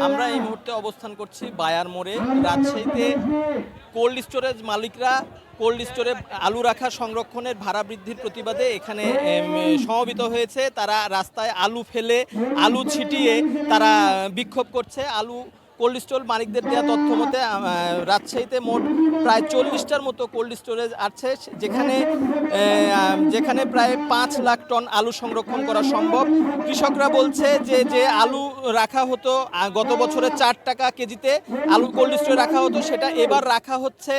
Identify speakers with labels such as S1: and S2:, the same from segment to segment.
S1: আমরা এই মুহূর্তে অবস্থান করছি বায়ার মোড়ে। রাজশাহীতে কোল্ড স্টোরেজ মালিকরা কোল্ড স্টোরে আলু রাখা সংরক্ষণের ভাড়া বৃদ্ধির প্রতিবাদে এখানে সমবেত হয়েছে। তারা রাস্তায় আলু ফেলে আলু ছিটিয়ে তারা বিক্ষোভ করছে। আলু কোল্ড স্টোর মালিকদের দেওয়া তথ্য মতে রাজশাহীতে মোট প্রায় 40টার মতো কোল্ড স্টোরেজ আছে, যেখানে প্রায় 5 লাখ টন আলু সংরক্ষণ করা সম্ভব। কৃষকরা বলছে যে আলু রাখা হতো গত বছরে 4 টাকা কেজিতে আলু কোল্ড স্টোরে রাখা হতো, সেটা এবার রাখা হচ্ছে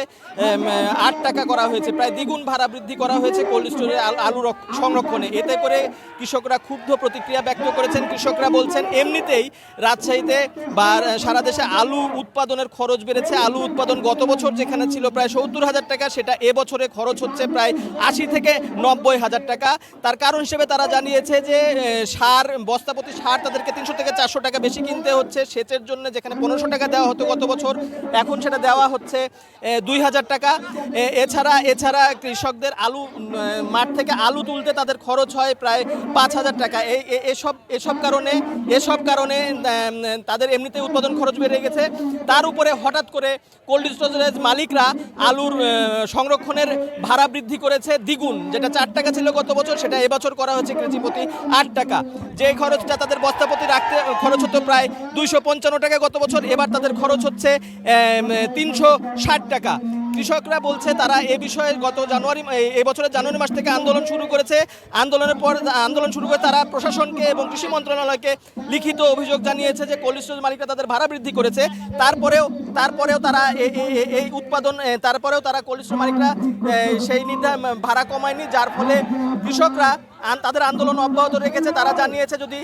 S1: 8 টাকা করা হয়েছে। প্রায় দ্বিগুণ ভাড়া বৃদ্ধি করা হয়েছে কোল্ড স্টোরে আলু সংরক্ষণে। এতে করে কৃষকরা ক্ষুব্ধ প্রতিক্রিয়া ব্যক্ত করেছেন। কৃষকরা বলছেন এমনিতেই রাজশাহীতে বা সারা দেশে আলু উৎপাদনের খরচ বেড়েছে। আলু উৎপাদন গত বছর যেখানে ছিল প্রায় 70,000 টাকা, সেটা এবছরে খরচ হচ্ছে প্রায় 80 থেকে 90,000 টাকা। তার কারণ হিসেবে তারা জানিয়েছে যে বস্তাপতি সার তাদেরকে 300 থেকে 400 টাকা বেশি কিনতে হচ্ছে। সেচের জন্য যেখানে 1500 টাকা দেওয়া হতো গত বছর, এখন সেটা দেওয়া হচ্ছে 2000 টাকা। এছাড়া কৃষকদের মাঠ থেকে আলু তুলতে তাদের খরচ হয় প্রায় 5000 টাকা। এসব কারণে তাদের এমনিতে উৎপাদন খরচ বেড়ে গেছে। তার উপরে হঠাৎ করে কোল্ড স্টোরেজ মালিকরা আলুর সংরক্ষণের ভাড়া বৃদ্ধি করেছে দ্বিগুণ। যেটা 4 টাকা ছিল গত বছর, সেটা এবছর করা হচ্ছে কেজি প্রতি 8 টাকা। যে খরচটা তাদের বস্তাপতি রাখতে খরচ হতো প্রায় 255 টাকা গত বছর, এবার তাদের খরচ হচ্ছে 360 টাকা। কৃষকরা বলছে তারা এ বিষয়ে এবছরের জানুয়ারি মাস থেকে আন্দোলন শুরু করেছে। আন্দোলন শুরু করে তারা প্রশাসনকে এবং কৃষি মন্ত্রণালয়কে লিখিত অভিযোগ জানিয়েছে যে কোল্ড স্টোরেজ মালিকরা তাদের ভাড়া বৃদ্ধি করেছে। তারপরেও তারা কোল্ড স্টোরেজ মালিকরা সেই ভাড়া কমায়নি, যার ফলে কৃষকরা তাদের আন্দোলন অব্যাহত রেখেছে। তারা জানিয়েছে যদি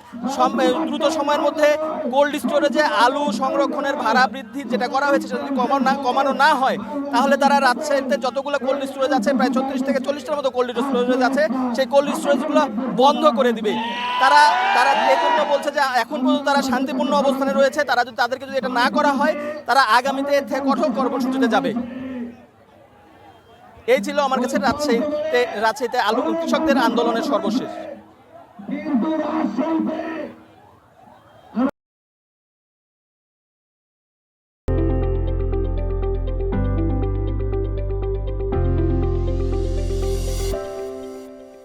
S1: দ্রুত সময়ের মধ্যে কোল্ড স্টোরেজে আলু সংরক্ষণের ভাড়া বৃদ্ধি যেটা করা হয়েছে সেটা যদি কমানো না হয়, তাহলে তারা রাজশাহীতে যতগুলো কোল্ড স্টোরেজ আছে প্রায় 36 থেকে 40টার মতো কোল্ড স্টোরেজ আছে, সেই কোল্ড স্টোরেজগুলো বন্ধ করে দিবে। তারা এই জন্য বলছে যে এখন পর্যন্ত তারা শান্তিপূর্ণ অবস্থানে রয়েছে। তাদেরকে যদি এটা না করা হয়, তারা আগামীতে কঠোর কর্মসূচিতে যাবে। এই ছিল আমার কাছে রাজশাহীতে আলু কৃষকদের আন্দোলনের সর্বশেষ।